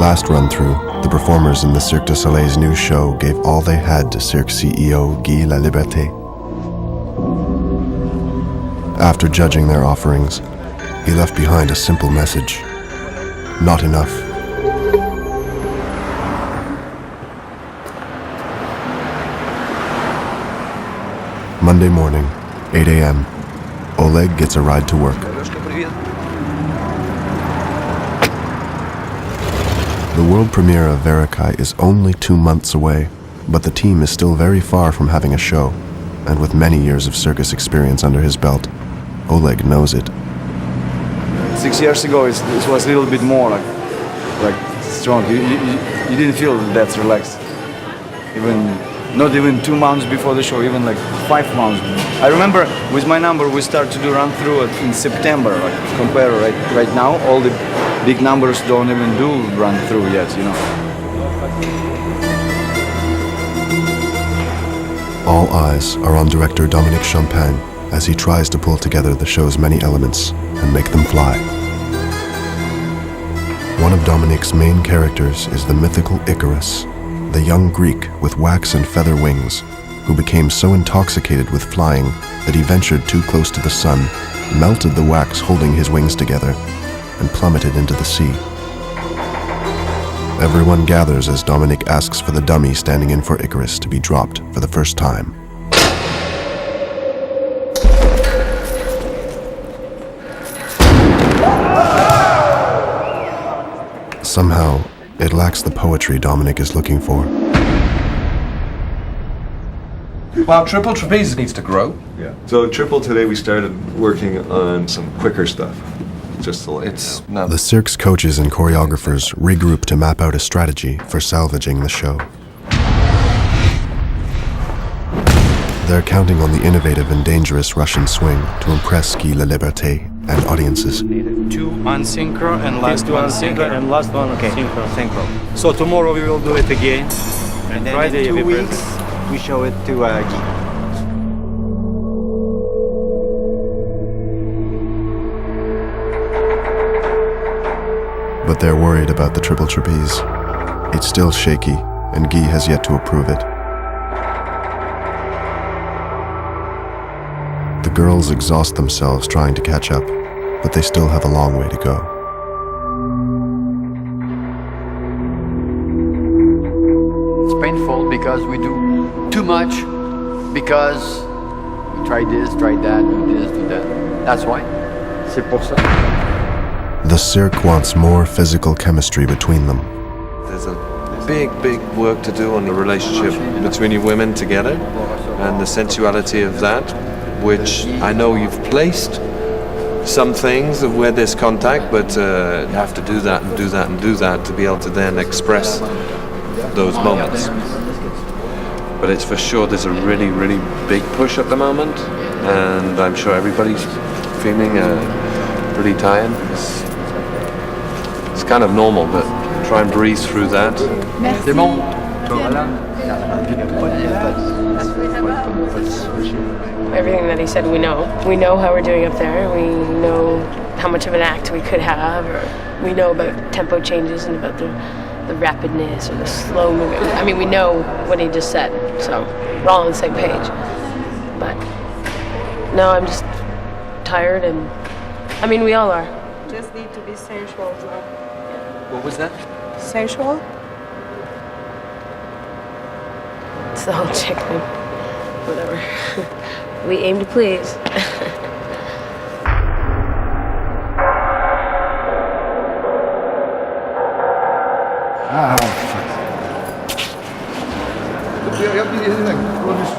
last run-through, the performers in the Cirque du Soleil's new show gave all they had to Cirque CEO Guy Laliberté. After judging their offerings, he left behind a simple message: not enough. Monday morning, 8 a.m., Oleg gets a ride to work. The world premiere of Verikai is only 2 months away, but the team is still very far from having a show, and with many years of circus experience under his belt, Oleg knows it. 6 years ago, it was a little bit more like strong. You didn't feel that relaxed. Not even 2 months before the show, even like 5 months. I remember with my number, we start to do run through in September. Like compare right now, all the big numbers don't even do run through yet, you know. All eyes are on director Dominique Champagne as he tries to pull together the show's many elements and make them fly. One of Dominique's main characters is the mythical Icarus, the young Greek with wax and feather wings, who became so intoxicated with flying that he ventured too close to the sun, melted the wax holding his wings together, and plummeted into the sea. Everyone gathers as Dominique asks for the dummy standing in for Icarus to be dropped for the first time. Somehow, it lacks the poetry Dominique is looking for. Well, triple trapeze needs to grow. Yeah. So triple today we started working on some quicker stuff. Just to The Cirque's coaches and choreographers regroup to map out a strategy for salvaging the show. They're counting on the innovative and dangerous Russian swing to impress Guy Laliberté and audiences. 2 on synchro and last one synchro. And last one, okay. Synchro. So tomorrow we will do it again. And then Friday in 2 weeks we show it to Guy. But they're worried about the triple trapeze. It's still shaky, and Guy has yet to approve it. The girls exhaust themselves trying to catch up, but they still have a long way to go. It's painful because we do too much, because we try this, try that, do this, do that. That's why. C'est pour ça. The Cirque wants more physical chemistry between them. There's a big work to do on the relationship between you women together and the sensuality of that, which I know you've placed some things of where there's contact, but you have to do that and do that and do that to be able to then express those moments. But it's for sure there's a really big push at the moment, and I'm sure everybody's feeling really tired. It's kind of normal, but try and breathe through that. C'est bon. Everything that he said, we know. We know how we're doing up there. We know how much of an act we could have, or we know about tempo changes and about the rapidness or the slow movement. I mean, we know what he just said, so we're all on the same page. But no, I'm just tired, and I mean, we all are. Just need to be sensual now. What was that? Sensual? It's the whole chick thing. Whatever. We aim to please.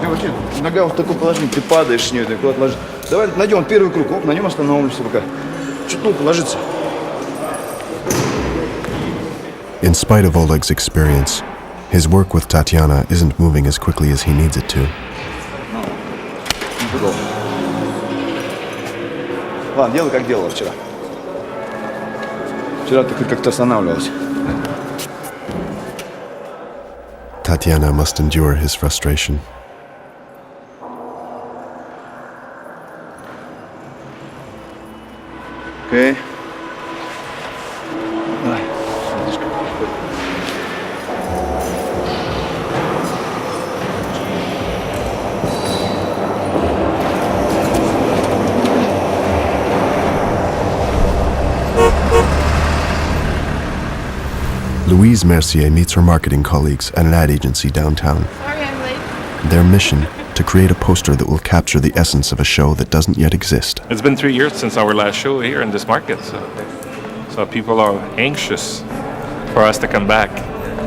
Я вообще, нога в таком положении, ты падаешь с нее, ты куда-то ложишь. Давай найдем первый круг, оп, на нем остановимся пока. Чуть ложится. In spite of Oleg's experience, his work with Tatiana isn't moving as quickly as he needs it to. Ладно, делай, как делала вчера. Вчера ты как-то останавливалась. Tatiana must endure his frustration. Okay. Louise Mercier meets her marketing colleagues at an ad agency downtown. Sorry I'm late. Their mission, to create a poster that will capture the essence of a show that doesn't yet exist. It's been 3 years since our last show here in this market, so people are anxious for us to come back.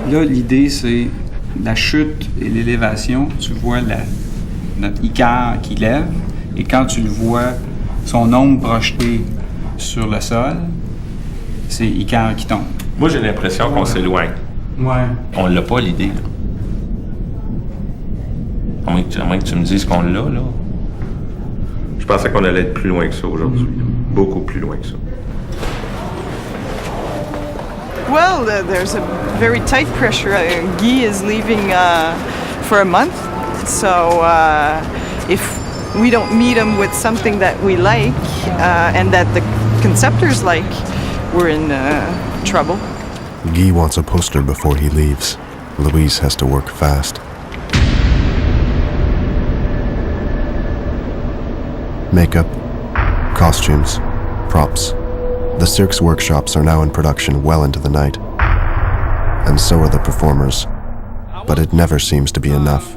Là, l'idée, c'est la chute et l'élévation. Tu vois notre Icare qui lève, et quand tu le vois, son ombre projetée sur le sol, c'est Icare qui tombe. Moi, j'ai l'impression qu'on s'éloigne. Ouais. On l'a pas, l'idée, là. À moins que tu me dises qu'on l'a, là. Je pensais qu'on allait être plus loin que ça aujourd'hui. Beaucoup plus loin que ça. Well, there's a very tight pressure. Guy is leaving for a month, so if we don't meet him with something that we like and that the conceptors like, we're in trouble. Guy wants a poster before he leaves. Louise has to work fast. Makeup, costumes, props. The Cirque's workshops are now in production well into the night. And so are the performers. But it never seems to be enough.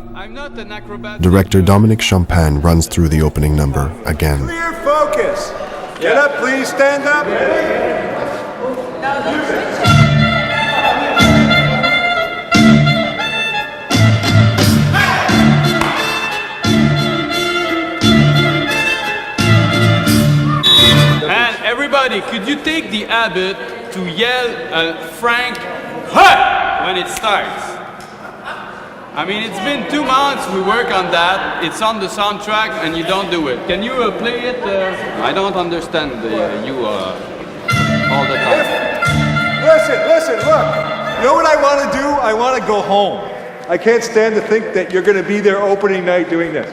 Director Dominique Champagne runs through the opening number again. Clear focus. Get up, please. Stand up. Everybody, could you take the habit to yell Frank Hut when it starts? I mean, it's been 2 months we work on that. It's on the soundtrack and you don't do it. Can you play it? I don't understand you all the time. Listen, look. You know what I want to do? I want to go home. I can't stand to think that you're going to be there opening night doing this.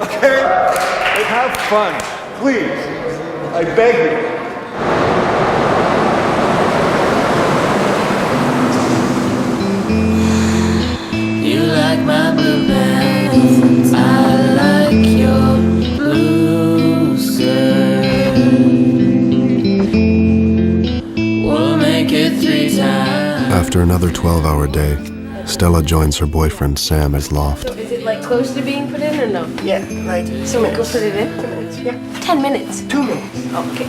Okay? Like, have fun. Please. I beg you. You like my blue pants, I like your blue skirt. We'll make it 3 times. After another 12-hour day, Stella joins her boyfriend Sam at Loft. Is it like close to being put in or no? Yeah, like So we go put it in? 2 minutes, yeah. 10 minutes? 2 minutes. Okay.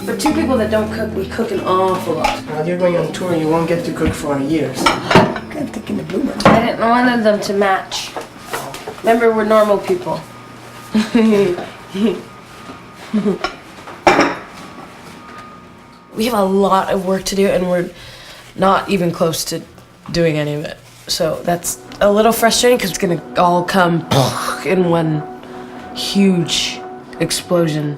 For 2 people that don't cook, we cook an awful lot. While you're going on tour, you won't get to cook for a year. So I'm taking the blue one. I didn't want them to match. Remember, we're normal people. We have a lot of work to do, and we're not even close to doing any of it. So that's a little frustrating because it's gonna all come in one huge explosion.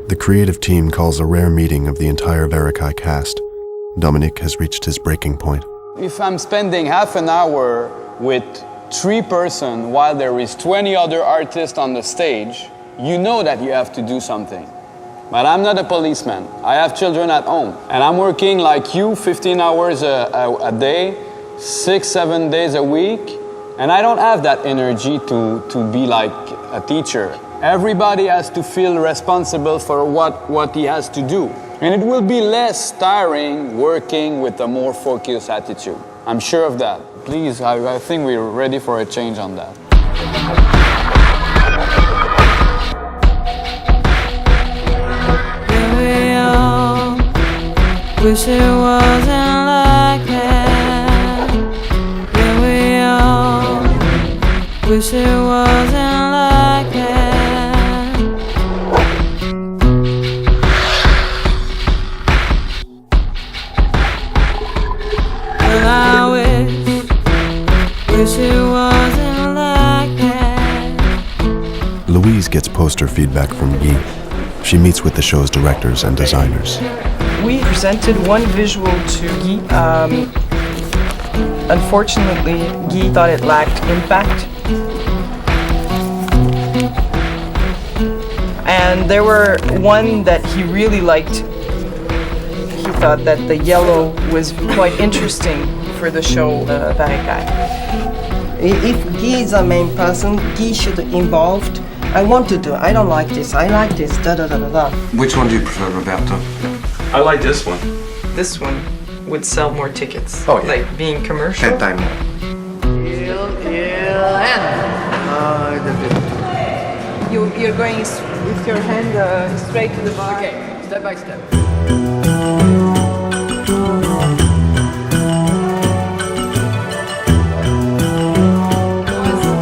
The creative team calls a rare meeting of the entire Verikai cast. Dominique has reached his breaking point. If I'm spending half an hour with 3 persons while there is 20 other artists on the stage, you know that you have to do something. But I'm not a policeman. I have children at home. And I'm working like you, 15 hours a day, 6-7 days a week. And I don't have that energy to be like a teacher. Everybody has to feel responsible for what he has to do. And it will be less tiring working with a more focused attitude. I'm sure of that. Please, I think we're ready for a change on that. Wish it wasn't like that. Yeah, we all wish it wasn't like that. Well, I wish it wasn't like that. Louise gets poster feedback from Guy. She meets with the show's directors and designers. We presented one visual to Guy. Unfortunately, Guy thought it lacked impact. And there were one that he really liked. He thought that the yellow was quite interesting for the show Verikai. If Guy is the main person, Guy should be involved I want to do. I don't like this. I like this. Da da da da da. Which one do you prefer, Roberto? I like this one. This one would sell more tickets. Oh, yeah. Like being commercial. 10 times more. You're going with your hand straight to the bar. Okay, step by step.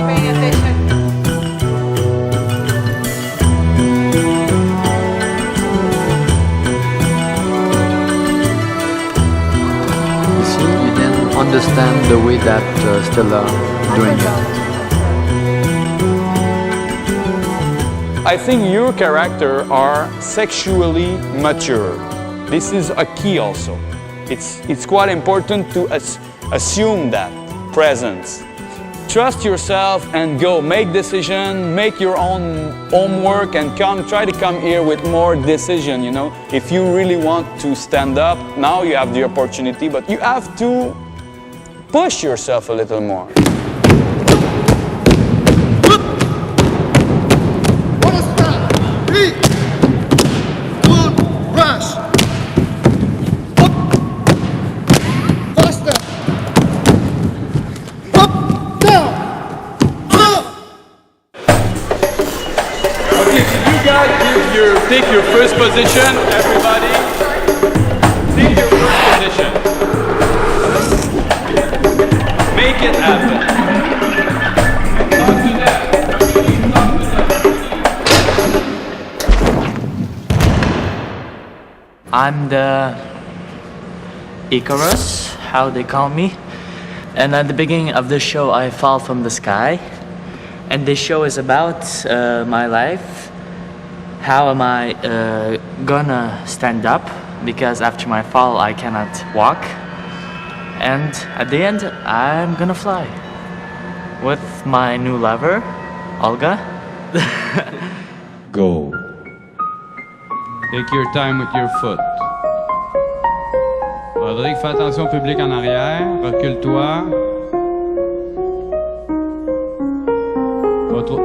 Paying attention. You see, you didn't understand the way that Stella doing it. I think your character are sexually mature. This is a key also. It's quite important to assume that presence. Trust yourself and go. Make decision, make your own homework and try to come here with more decision, you know. If you really want to stand up, now you have the opportunity, but you have to push yourself a little more. Take your first position, everybody. Take your first position. Make it happen. Talk to them. I'm the Icarus, how they call me. And at the beginning of the show, I fall from the sky. And this show is about my life. How am I gonna stand up? Because after my fall, I cannot walk. And at the end, I'm gonna fly. With my new lover, Olga. Go. Take your time with your foot. Rodrigue, fais attention au public en arrière. Recule-toi.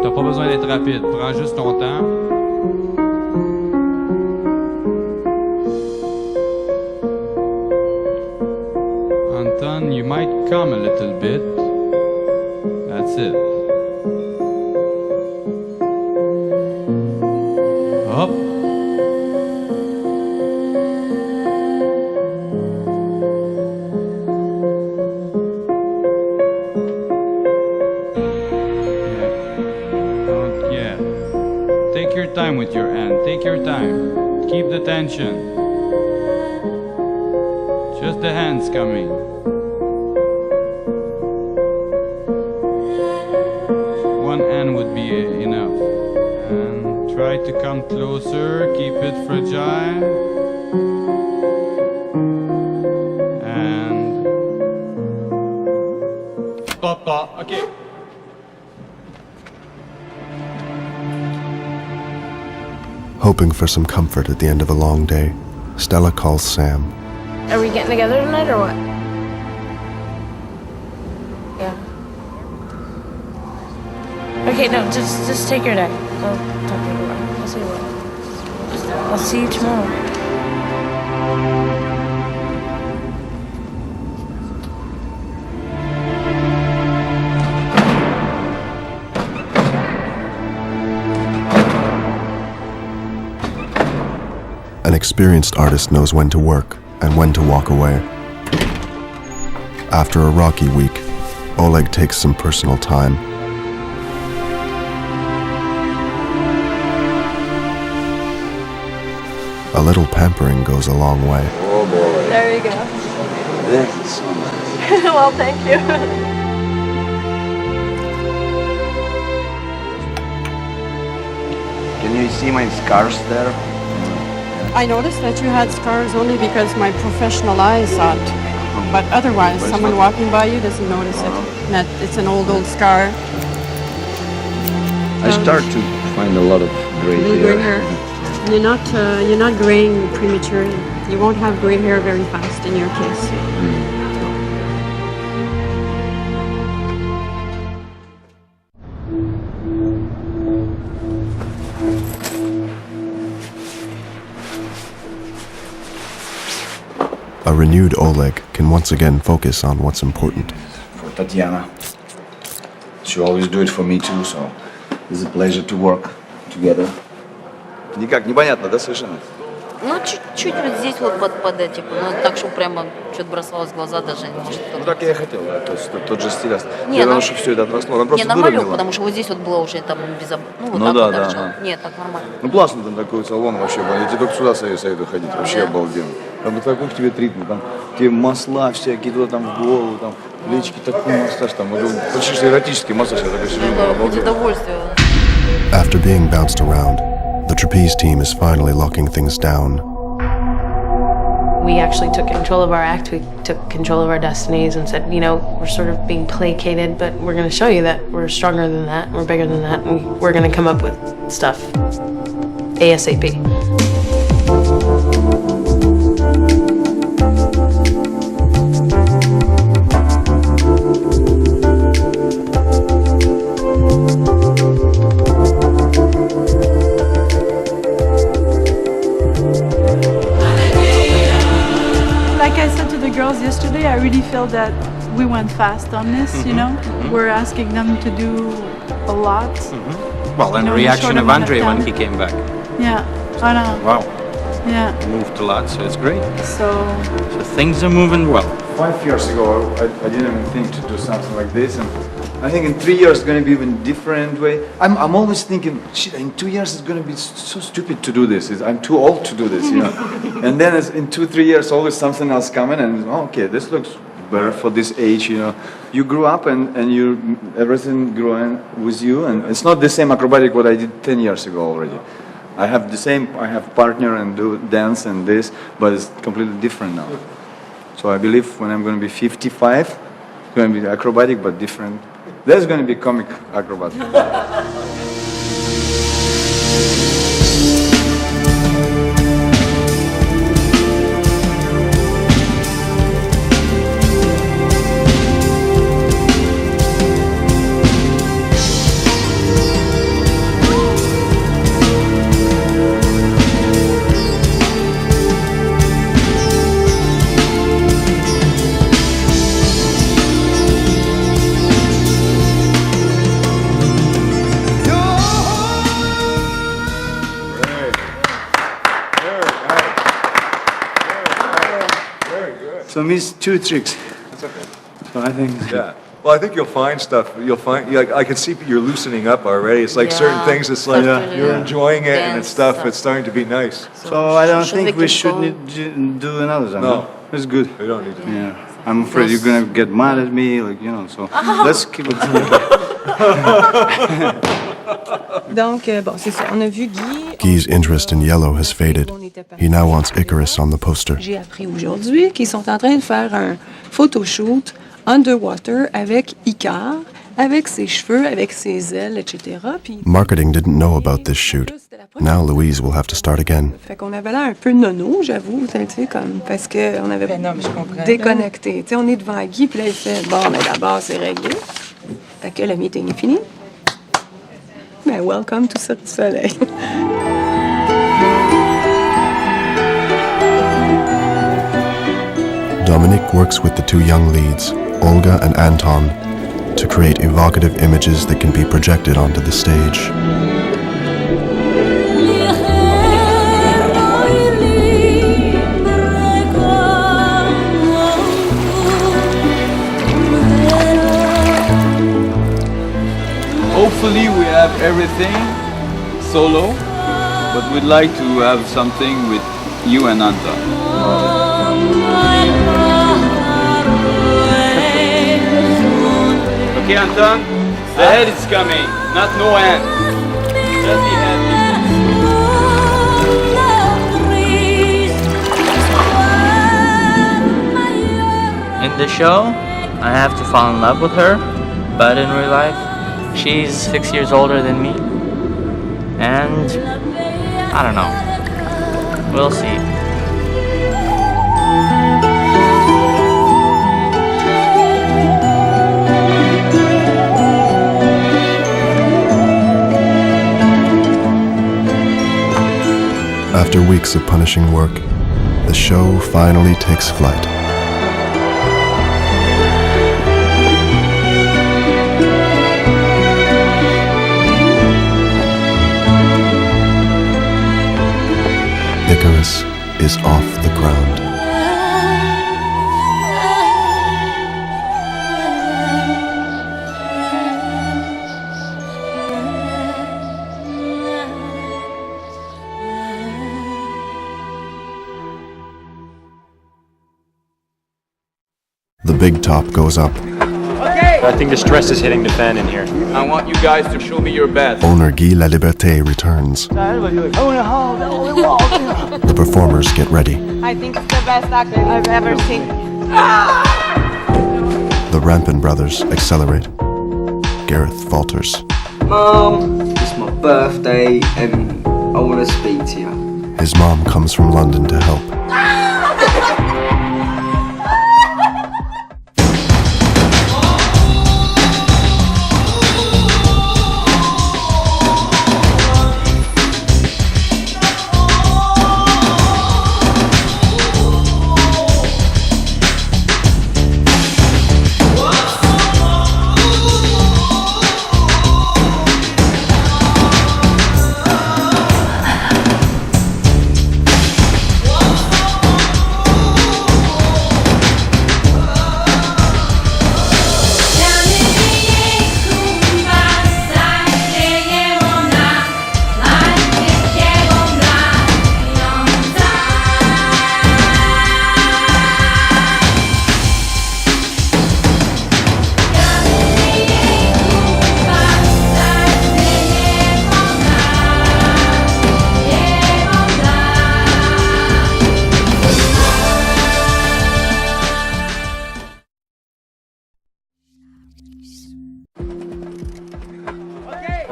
T'as pas besoin d'être rapide. Prends juste ton temps. Anton, you might come a little bit. That's it. Up. Take your time with your hand. Take your time. Keep the tension. Just the hands coming. One hand would be enough. And try to come closer. Keep it fragile. And Papa. Okay. Hoping for some comfort at the end of a long day, Stella calls Sam. Are we getting together tonight or what? Yeah. Okay, no, just take your day. I'll talk to you tomorrow. I'll see you what. I'll see you tomorrow. An experienced artist knows when to work and when to walk away. After a rocky week, Oleg takes some personal time. A little pampering goes a long way. Oh boy. There you go. Thank you so much. Well, thank you. Can you see my scars there? I noticed that you had scars only because my professional eyes saw it. But otherwise, someone walking by you doesn't notice it. That it's an old scar. I start to find a lot of gray Little hair. gray hair. You're not graying prematurely. You won't have gray hair very fast in your case. a renewed Oleg can once again focus on what's important. For Tatiana. She always do it for me too, so it's a pleasure to work together. Никак непонятно, да, совершенно? Ну, чуть-чуть вот здесь вот под этим, ну, так, что прямо что-то бросалось в глаза даже, может, Ну, так я и хотел, да, то есть тот же стиль. Не, Я думал, что все это отросло, она не, просто намалек, выровняла. потому что вот здесь вот было уже там без... Ну, вот Ну так да, вот да, торчало. ага. Нет, так нормально. Ну, классно там такой салон вообще, я тебе только сюда советую ходить, вообще обалденно. Там вот такой к тебе трипнут, там тебе масла всякие, туда там в голову, там плечики, такой массаж, там, почти что эротический массаж, я такой сижу, Хоть удовольствие. After being bounced around, the trapeze team is finally locking things down. We actually took control of our act, we took control of our destinies and said, you know, we're sort of being placated, but we're going to show you that we're stronger than that, we're bigger than that, and we're going to come up with stuff ASAP. Like I said to the girls yesterday, I really feel that we went fast on this, you know? We're asking them to do a lot. Well, and You know, the in a reaction short of amount of Andre when time. he came back. Yeah, I know. Wow, Yeah, moved a lot, so it's great. so So things are moving well. 5 years ago, I didn't even think to do something like this, and I think in 3 years it's going to be even different way. I'm always thinking, shit, in 2 years it's going to be so stupid to do this. I'm too old to do this, you know. And then in 2-3 years, always something else coming, and okay, this looks better for this age, you know. You grew up and everything growing with you, and it's not the same acrobatic what I did 10 years ago already. I have the same, I have partner and do dance and this, but it's completely different now. So I believe when I'm going to be 55, it's going to be acrobatic but different. There's going to be comic acrobat. So miss 2 tricks. That's okay. So I think. Yeah. Well, I think you'll find stuff. You'll find. Like, I can see you're loosening up already. It's like certain things. It's like you're enjoying it, and it's stuff. It's starting to be nice. So I don't think we should need to do another time. No. It's good. We don't need to. Yeah. I'm afraid you're gonna get mad at me, like you know. So let's keep it. Donc, bon, c'est ça. On a vu Guy. Guy's interest in yellow has faded. He now wants Icarus on the poster. J'ai appris aujourd'hui qu'ils sont en train de faire un photoshoot underwater avec Icar, avec ses cheveux, avec ses ailes, etc. Puis, Marketing didn't know about this shoot. Now Louise will have to start again. fait qu'on avait l'air un peu nono, j'avoue, tu sais, comme, parce qu'on avait déconnecté. Tu sais, on est devant Guy, puis là, il fait, bon, mais d'abord, c'est réglé. Fait que le meeting est fini. Ben, welcome to Cirque du Soleil. Dominic works with the two young leads, Olga and Anton, to create evocative images that can be projected onto the stage. Hopefully we have everything solo, but we'd like to have something with you and Anton. Okay, Anton, the head is coming, not no hand. Just the head. In the show, I have to fall in love with her, but in real life, she's 6 years older than me. And I don't know. We'll see. After weeks of punishing work, the show finally takes flight. Icarus is off the ground. The big top goes up. Okay. I think the stress is hitting the fan in here. I want you guys to show me your best. Owner Guy Laliberté returns. The performers get ready. I think it's the best act I've ever seen. The Rampin brothers accelerate. Gareth falters. Mom, it's my birthday and I want to speak to you. His mom comes from London to help.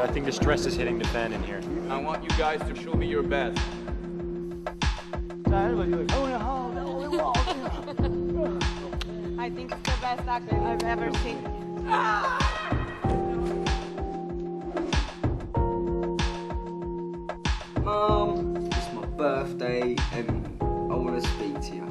I think the stress is hitting the fan in here. I want you guys to show me your best. I think it's the best act I've ever seen. Mom, it's my birthday and I want to speak to you.